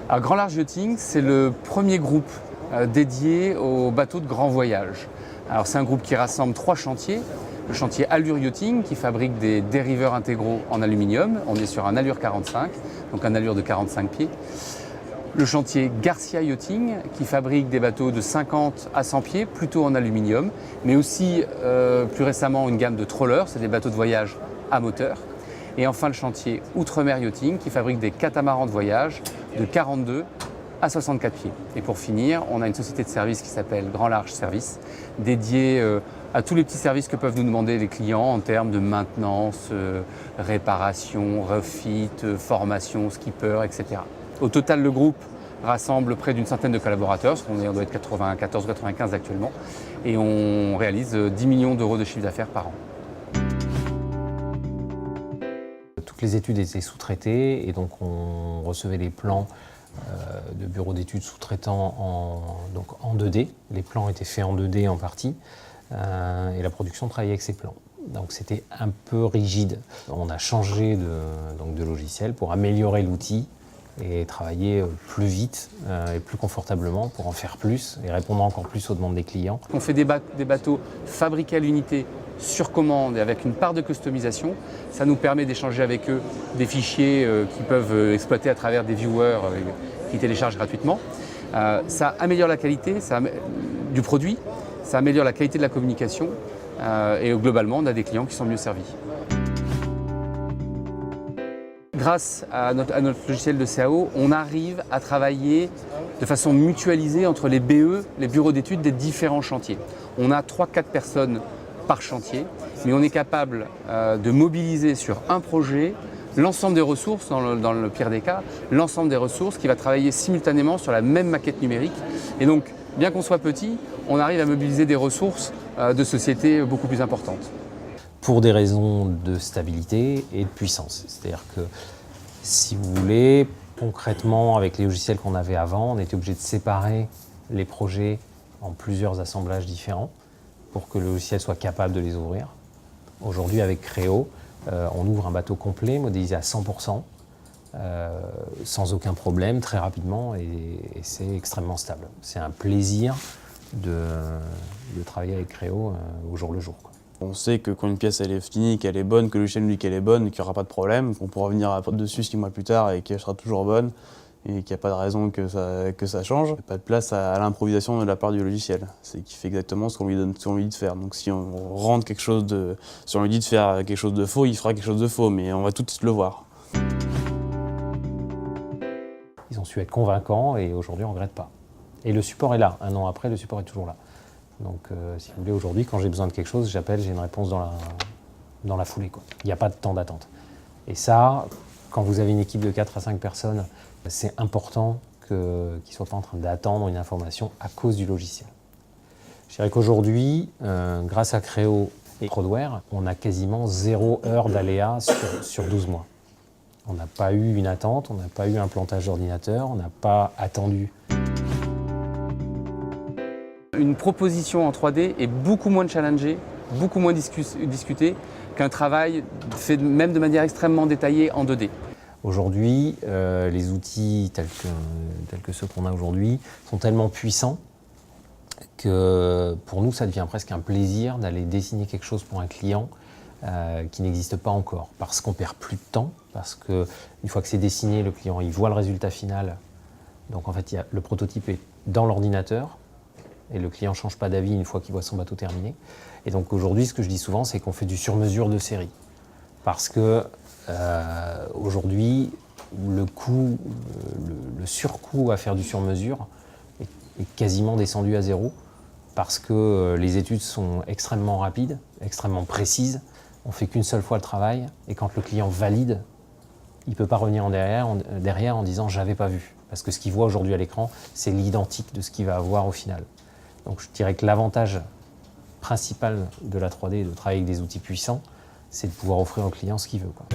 Alors, Grand Large Yachting, c'est le premier groupe dédié aux bateaux de grand voyage. Alors, c'est un groupe qui rassemble 3 chantiers. Le chantier Allure Yachting qui fabrique des dériveurs intégraux en aluminium. On est sur un Allure 45, donc un Allure de 45 pieds. Le chantier Garcia Yachting qui fabrique des bateaux de 50 à 100 pieds, plutôt en aluminium, mais aussi plus récemment une gamme de trawlers, c'est des bateaux de voyage à moteur. Et enfin le chantier Outremer Yachting qui fabrique des catamarans de voyage de 42 à 64 pieds. Et pour finir, on a une société de service qui s'appelle Grand Large Service, dédiée à tous les petits services que peuvent nous demander les clients en termes de maintenance, réparation, refit, formation, skipper, etc. Au total, le groupe rassemble près d'une centaine de collaborateurs, on doit être 94-95 actuellement, et on réalise 10 millions d'euros de chiffre d'affaires par an. Toutes les études étaient sous-traitées et donc on recevait les plans de bureaux d'études sous-traitants en 2D. Les plans étaient faits en 2D en partie et la production travaillait avec ces plans. Donc c'était un peu rigide. On a changé de logiciel pour améliorer l'outil et travailler plus vite et plus confortablement pour en faire plus et répondre encore plus aux demandes des clients. On fait des bateaux fabriqués à l'unité sur commande et avec une part de customisation. Ça nous permet d'échanger avec eux des fichiers qu'ils peuvent exploiter à travers des viewers qui téléchargent gratuitement. Ça améliore la qualité du produit, ça améliore la qualité de la communication et globalement on a des clients qui sont mieux servis. Grâce à notre logiciel de CAO, on arrive à travailler de façon mutualisée entre les BE, les bureaux d'études des différents chantiers. On a 3-4 personnes par chantier, mais on est capable de mobiliser sur un projet l'ensemble des ressources, dans le pire des cas, l'ensemble des ressources qui va travailler simultanément sur la même maquette numérique. Et donc, bien qu'on soit petit, on arrive à mobiliser des ressources de sociétés beaucoup plus importantes. Pour des raisons de stabilité et de puissance. C'est-à-dire que, si vous voulez, concrètement, avec les logiciels qu'on avait avant, on était obligé de séparer les projets en plusieurs assemblages différents pour que le logiciel soit capable de les ouvrir. Aujourd'hui, avec Créo, on ouvre un bateau complet, modélisé à 100%, sans aucun problème, très rapidement, et c'est extrêmement stable. C'est un plaisir de travailler avec Créo au jour le jour, quoi. On sait que quand une pièce elle est finie, qu'elle est bonne, que le logiciel nous dit qu'elle est bonne, qu'il n'y aura pas de problème, qu'on pourra revenir dessus 6 mois plus tard et qu'elle sera toujours bonne et qu'il n'y a pas de raison que ça change. Il n'y a pas de place à l'improvisation de la part du logiciel. C'est qu'il fait exactement ce qu'on lui dit de faire. Donc si on rentre quelque chose si on lui dit de faire quelque chose de faux, il fera quelque chose de faux, mais on va tout de suite le voir. Ils ont su être convaincants et aujourd'hui on ne regrette pas. Et le support est là. 1 an après, le support est toujours là. Donc, si vous voulez, aujourd'hui, quand j'ai besoin de quelque chose, j'appelle, j'ai une réponse dans la foulée, quoi. Il n'y a pas de temps d'attente. Et ça, quand vous avez une équipe de 4 à 5 personnes, c'est important qu'ils ne soient pas en train d'attendre une information à cause du logiciel. Je dirais qu'aujourd'hui, grâce à Créo et Prodware, on a quasiment 0 heure d'aléa sur 12 mois. On n'a pas eu une attente, on n'a pas eu un plantage d'ordinateur, on n'a pas attendu. Une proposition en 3D est beaucoup moins challengée, beaucoup moins discutée qu'un travail fait même de manière extrêmement détaillée en 2D. Aujourd'hui, les outils tels que ceux qu'on a aujourd'hui sont tellement puissants que pour nous, ça devient presque un plaisir d'aller dessiner quelque chose pour un client qui n'existe pas encore. Parce qu'on perd plus de temps, parce qu'une fois que c'est dessiné, le client il voit le résultat final. Donc en fait, le prototype est dans l'ordinateur. Et le client ne change pas d'avis une fois qu'il voit son bateau terminé. Et donc aujourd'hui, ce que je dis souvent, c'est qu'on fait du sur-mesure de série. Parce que aujourd'hui, le surcoût à faire du sur-mesure est quasiment descendu à 0. Parce que les études sont extrêmement rapides, extrêmement précises. On ne fait qu'une seule fois le travail. Et quand le client valide, il ne peut pas revenir derrière en disant « j'avais pas vu ». Parce que ce qu'il voit aujourd'hui à l'écran, c'est l'identique de ce qu'il va avoir au final. Donc je dirais que l'avantage principal de la 3D et de travailler avec des outils puissants, c'est de pouvoir offrir au client ce qu'il veut, quoi.